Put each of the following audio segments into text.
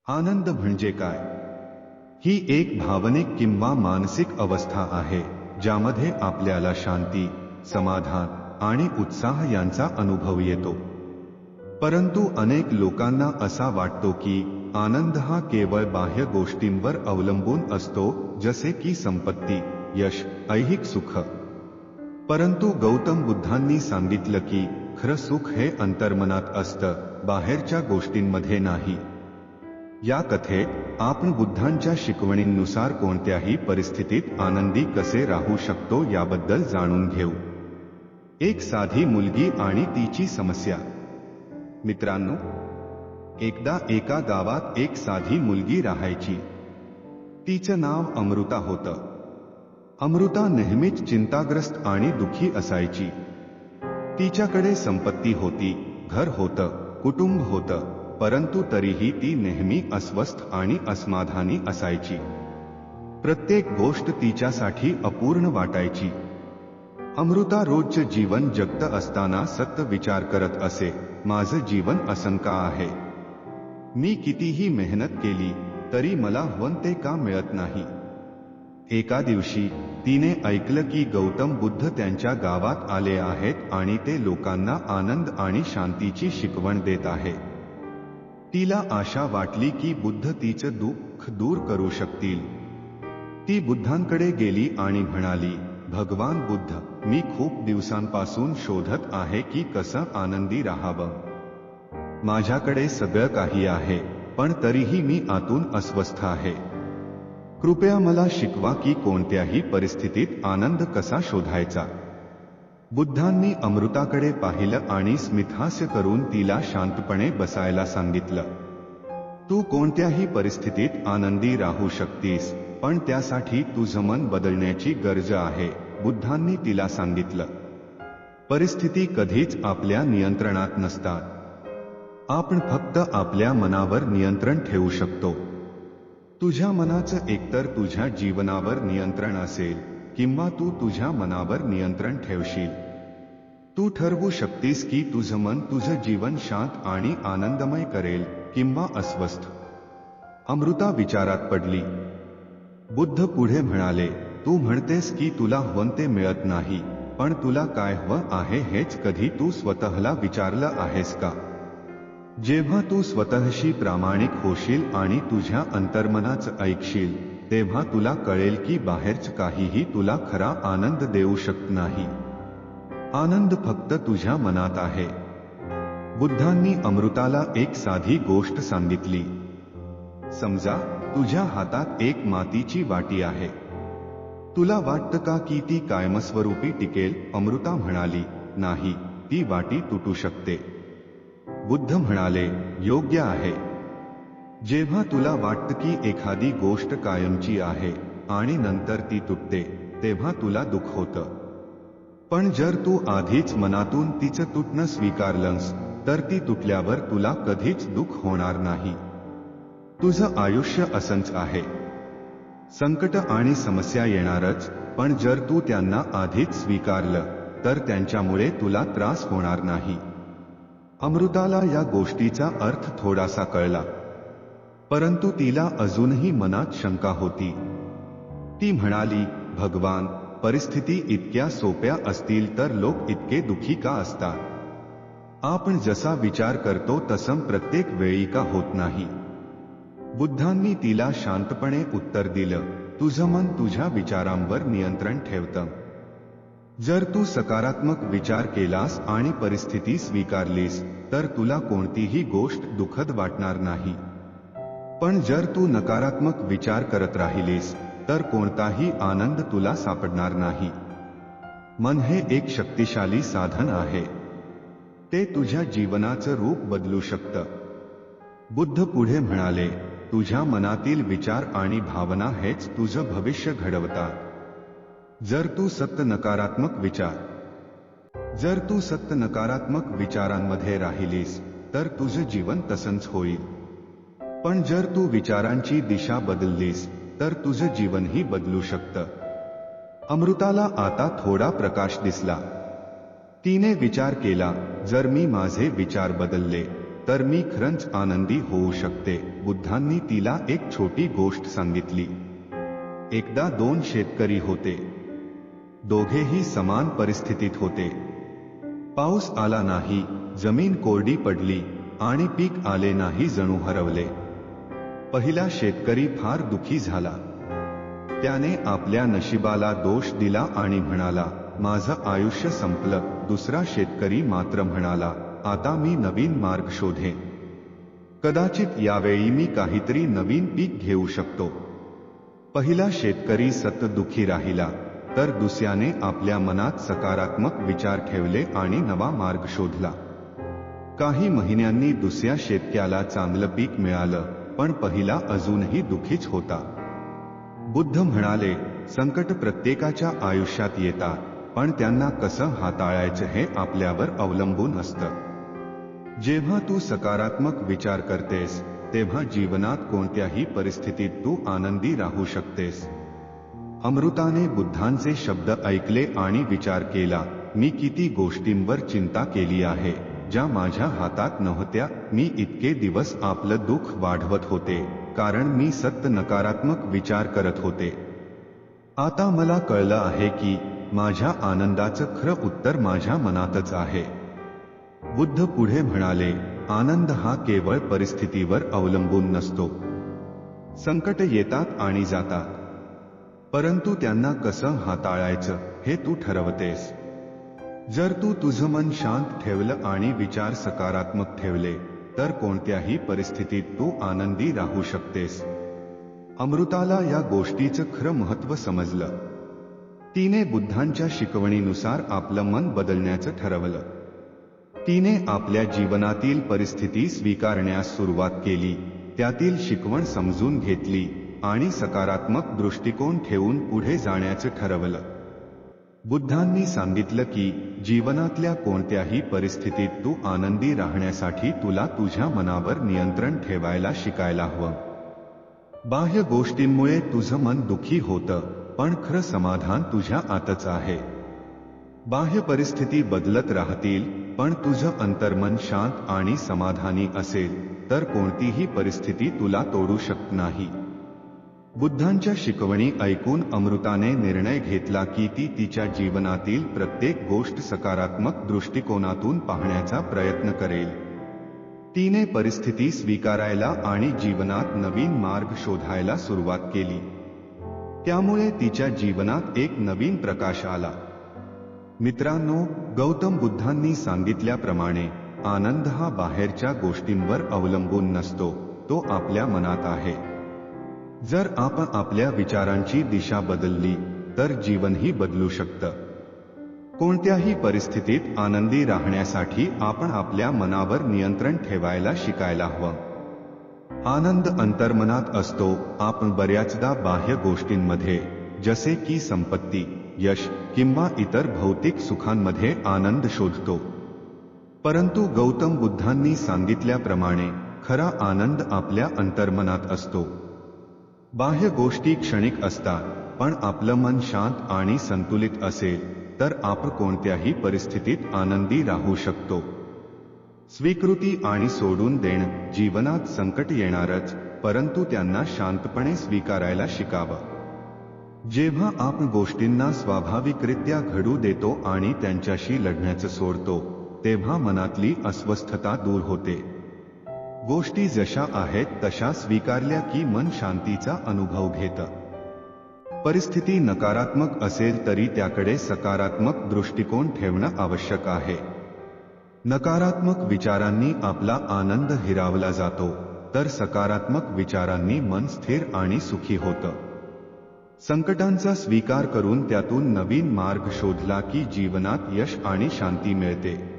आनंद म्हणजे काय? ही एक भावनिक किंवा मानसिक अवस्था आहे ज्यामध्ये आपल्याला शांती, समाधान आणि उत्साह यांचा अनुभव येतो. परंतु अनेक लोकांना असा वाटतो की आनंद हा केवळ बाह्य गोष्टींवर अवलंबून असतो, जसे की संपत्ती, यश, ऐहिक सुख. परंतु गौतम बुद्धांनी सांगितलं की खरं सुख हे अंतर्मनात असतं, बाहेरच्या गोष्टींमध्ये नाही. या कथेत आपण बुद्धांच्या शिकवणींनुसार कोणत्याही परिस्थितीत आनंदी कसे राहू शकतो याबद्दल जाणून घेऊ. एक साधी मुलगी आणि तिची समस्या. मित्रांनो, एकदा एका गावात एक साधी मुलगी राहायची. तिचं नाव अमृता होतं. अमृता नेहमीच चिंताग्रस्त आणि दुःखी असायची. तिच्याकडे संपत्ती होती, घर होतं, कुटुंब होतं, परंतु तरीही ती नेहमी अस्वस्थ आणि असमाधानी असायची. प्रत्येक गोष्ट तिच्यासाठी अपूर्ण वाटायची. अमृता रोजचं जीवन जगत असताना सतत विचार करत असे, माझं जीवन असं का आहे? मी कितीही मेहनत केली तरी मला हवं ते का मिळत नाही? एका दिवशी तिने ऐकलं की गौतम बुद्ध त्यांच्या गावात आले आहेत आणि ते लोकांना आनंद आणि शांतीची शिकवण देत आहेत. तिला आशा वाटली की बुद्ध तिचं दुःख दूर करू शकतील. ती बुद्धांकडे गेली आणि म्हणाली, भगवान बुद्ध, मी खूप दिवसांपासून शोधत आहे की कसं आनंदी राहावं. माझ्याकडे सगळं काही आहे, पण तरीही मी आतून अस्वस्थ आहे. कृपया मला शिकवा की कोणत्याही परिस्थितीत आनंद कसा शोधायचा. बुद्धांनी अमृताकडे पाहिलं आणि स्मितहास्य करून तिला शांतपणे बसायला सांगितलं. तू कोणत्याही परिस्थितीत आनंदी राहू शकतीस, पण त्यासाठी तुझं मन बदलण्याची गरज आहे, बुद्धांनी तिला सांगितलं. परिस्थिती कधीच आपल्या नियंत्रणात नसतात. आपण फक्त आपल्या मनावर नियंत्रण ठेवू शकतो. तुझ्या मनाचं एकतर तुझ्या जीवनावर नियंत्रण असेल किंवा तू तुझ्या मनावर नियंत्रण ठेवशील. तू ठरवू शकतीस की तुझं मन तुझं जीवन शांत आणि आनंदमय करेल किंवा अस्वस्थ. अमृता विचारात पडली. बुद्ध पुढे म्हणाले, तू म्हणतेस की तुला हवं ते मिळत नाही, पण तुला काय हवं आहे हेच कधी तू स्वतःला विचारलं आहेस का? जेव्हा तू स्वतःशी प्रामाणिक होशील आणि तुझ्या अंतर्मनाचं ऐकशील, तेव्हा तुला कळेल की बाहेरच काहीही तुला खरा आनंद देऊ शकत नाही. आनंद फक्त तुझ्या मनात आहे. बुद्धांनी अमृताला एक साधी गोष्ट सांगितली. समजा तुझ्या हातात एक मातीची वाटी आहे. तुला वाटतं का की ती कायमस्वरूपी टिकेल? अमृता म्हणाली, नाही, ती वाटी तुटू शकते. बुद्ध म्हणाले, योग्य आहे. जेव्हा तुला वाटतं की एखादी गोष्ट कायमची आहे आणि नंतर ती तुटते, तेव्हा तुला दुःख होतं. पण जर तू आधीच मनातून तिचं तुटणं स्वीकारलंस, तर ती तुटल्यावर तुला कधीच दुःख होणार नाही. तुझं आयुष्य असंच आहे. संकट आणि समस्या येणारच, पण जर तू त्यांना आधीच स्वीकारलं, तर त्यांच्यामुळे तुला त्रास होणार नाही. अमृताला या गोष्टीचा अर्थ थोडासा कळला, परंतु तिला अजूनही मनात शंका होती. ती म्हणाली, भगवान, परिस्थिती इतक्या सोप्या असतील तर लोक इतके दुःखी का असतात? आपण जसा विचार करतो तसं प्रत्येक वेळी का होत नाही? बुद्धांनी तिला शांतपणे उत्तर दिलं, तुझं मन तुझ्या विचारांवर नियंत्रण ठेवतं. जर तू सकारात्मक विचार केलास आणि परिस्थिती स्वीकारलीस, तर तुला कोणतीही गोष्ट दुःखद वाटणार नाही. पण जर तू नकारात्मक विचार करत राहिलीस, तर कोणताही आनंद तुला सापडणार नाही. मन हे एक शक्तिशाली साधन आहे. ते तुझ्या जीवनाचं रूप बदलू शकतं. बुद्ध पुढे म्हणाले, तुझ्या मनातील विचार आणि भावना हेच तुझं भविष्य घडवतात. जर तू सतत नकारात्मक विचारांमध्ये राहिलीस, तर तुझं जीवन तसंच होईल. पण जर तू विचारांची दिशा बदललीस, तर तुझं जीवनही बदलू शकतं. अमृताला आता थोडा प्रकाश दिसला. तिने विचार केला, जर मी माझे विचार बदलले, तर मी खरंच आनंदी होऊ शकते. बुद्धांनी तिला एक छोटी गोष्ट सांगितली. एकदा दोन शेतकरी होते. दोघेही समान परिस्थितीत होते. पाऊस आला नाही, जमीन कोरडी पडली आणि पीक आले नाही, जणू हरवले. पहिला शेतकरी फार दुःखी झाला. त्याने आपल्या नशिबाला दोष दिला आणि म्हणाला, माझं आयुष्य संपलं. दुसरा शेतकरी मात्र म्हणाला, आता मी नवीन मार्ग शोधेन. कदाचित यावेळी मी काहीतरी नवीन पीक घेऊ शकतो. पहिला शेतकरी सतत दुःखी राहिला, तर दुसऱ्याने आपल्या मनात सकारात्मक विचार ठेवले आणि नवा मार्ग शोधला. काही महिन्यांनी दुसऱ्या शेतकऱ्याला चांगलं पीक मिळालं, पण पहिला अजूनही दुःखीच होता. बुद्ध म्हणाले, संकट प्रत्येकाच्या आयुष्यात येतात, पण त्यांना कसं हाताळायचं हे आपल्यावर अवलंबून असतं. जेव्हा तू सकारात्मक विचार करतेस, तेव्हा जीवनात कोणत्याही परिस्थितीत तू आनंदी राहू शकतेस. अमृताने बुद्धांचे शब्द ऐकले आणि विचार केला, मी किती गोष्टींवर चिंता केली आहे, ज्या माझ्या हातात नव्हत्या. मी इतके दिवस आपलं दुःख वाढवत होते, कारण मी सतत नकारात्मक विचार करत होते. आता मला कळलं आहे की माझ्या आनंदाचं खरं उत्तर माझ्या मनातच आहे. बुद्ध पुढे म्हणाले, आनंद हा केवळ परिस्थितीवर अवलंबून नसतो. संकट येतात आणि जातात, परंतु त्यांना कसं हाताळायचं हे तू ठरवतेस. जर तू तुझं मन शांत ठेवलं आणि विचार सकारात्मक ठेवले, तर कोणत्याही परिस्थितीत तू आनंदी राहू शकतेस. अमृताला या गोष्टीचं खरं महत्त्व समजलं. तिने बुद्धांच्या शिकवणीनुसार आपलं मन बदलण्याचं ठरवलं. तिने आपल्या जीवनातील परिस्थिती स्वीकारण्यास सुरुवात केली, त्यातील शिकवण समजून घेतली आणि सकारात्मक दृष्टिकोन ठेवून पुढे जाण्याचं ठरवलं. बुद्धांनी सांगितलं की जीवनातल्या कोणत्याही परिस्थितीत तू आनंदी राहण्यासाठी तुला तुझ्या मनावर नियंत्रण ठेवायला शिकायला हवं. बाह्य गोष्टींमुळे तुझं मन दुःखी होतं, पण खरं समाधान तुझ्या आतच आहे. बाह्य परिस्थिती बदलत राहतील, पण तुझं अंतर्मन शांत आणि समाधानी असेल, तर कोणतीही परिस्थिती तुला तोडू शकत नाही. बुद्धांच्या शिकवणी ऐकून अमृताने निर्णय घेतला की ती तिच्या जीवनातील प्रत्येक गोष्ट सकारात्मक दृष्टिकोनातून पाहण्याचा प्रयत्न करेल. तिने परिस्थिती स्वीकारायला आणि जीवनात नवीन मार्ग शोधायला सुरुवात केली. त्यामुळे तिच्या जीवनात एक नवीन प्रकाश आला. मित्रांनो, गौतम बुद्धांनी सांगितल्याप्रमाणे आनंद हा बाहेरच्या गोष्टींवर अवलंबून नसतो, तो आपल्या मनात आहे. जर आपण आपल्या विचारांची दिशा बदलली, तर जीवनही बदलू शकतं. कोणत्याही परिस्थितीत आनंदी राहण्यासाठी आपण आपल्या मनावर नियंत्रण ठेवायला शिकायला हवं. आनंद अंतर्मनात असतो. आपण बऱ्याचदा बाह्य गोष्टींमध्ये, जसे की संपत्ती, यश किंवा इतर भौतिक सुखांमध्ये आनंद शोधतो. परंतु गौतम बुद्धांनी सांगितल्याप्रमाणे खरा आनंद आपल्या अंतर्मनात असतो. बाह्य गोष्टी क्षणिक असतात, पण आपलं मन शांत आणि संतुलित असेल, तर आपण कोणत्याही परिस्थितीत आनंदी राहू शकतो. स्वीकृती आणि सोडून देणं. जीवनात संकट येणारच, परंतु त्यांना शांतपणे स्वीकारायला शिकावं. जेव्हा आपण गोष्टींना स्वाभाविकरित्या घडू देतो आणि त्यांच्याशी लढण्याचं सोडतो, तेव्हा मनातली अस्वस्थता दूर होते. गोष्टी जशा आहेत तशा स्वीकारल्या की मन शांतीचा अनुभव घेतं. परिस्थिती नकारात्मक असेल तरी त्याकडे सकारात्मक दृष्टिकोन ठेवणं आवश्यक आहे. नकारात्मक विचारांनी आपला आनंद हिरावला जातो, तर सकारात्मक विचारांनी मन स्थिर आणि सुखी होतं. संकटांचा स्वीकार करून त्यातून नवीन मार्ग शोधला की जीवनात यश आणि शांती मिळते.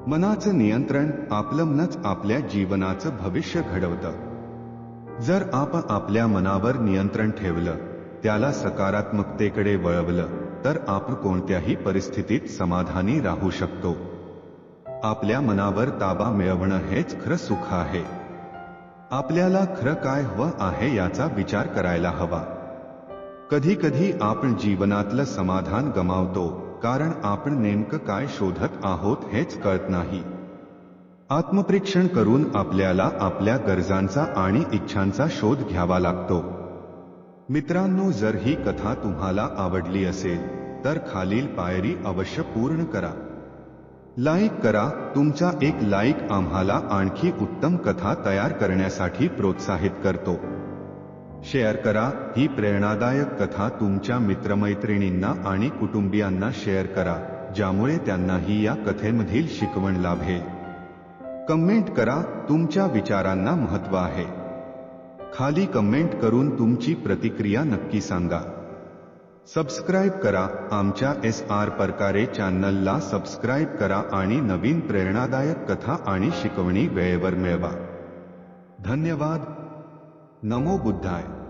मनाचं नियंत्रण आपलं मनच आपल्या जीवनाचं भविष्य घडवतं. जर आपण आपल्या मनावर नियंत्रण ठेवलं, त्याला सकारात्मकतेकडे वळवलं, तर आपण कोणत्याही परिस्थितीत समाधानी राहू शकतो. आपल्या मनावर ताबा मिळवणं हेच खरं सुख आहे. आपल्याला खरं काय हवं आहे याचा विचार करायला हवा. कधी कधी आपण जीवनातलं समाधान गमावतो, कारण आपण नेमकं काय शोधत आहोत हेच कळत नाही. आत्मपरीक्षण करून आपल्याला आपल्या गरजांचा आणि इच्छांचा शोध घ्यावा लागतो. मित्रांनो, जर ही कथा तुम्हाला आवडली असेल तर खालील पायरी अवश्य पूर्ण करा. लाईक करा. तुमचा एक लाईक आम्हाला आणखी उत्तम कथा तयार करण्यासाठी प्रोत्साहित करतो. शेअर करा. ही प्रेरणादायक कथा तुमच्या मित्रमैत्रिणींना आणि कुटुंबियांना शेअर करा, ज्यामुळे त्यांनाही या कथेमधील शिकवण लाभेल. कमेंट करा. तुमच्या विचारांना महत्त्व आहे. खाली कमेंट करून तुमची प्रतिक्रिया नक्की सांगा. सबस्क्राईब करा. आमच्या SR प्रकारे चॅनलला सबस्क्राईब करा आणि नवीन प्रेरणादायक कथा आणि शिकवणी वेळेवर मिळवा. धन्यवाद. नमो बुद्धाय.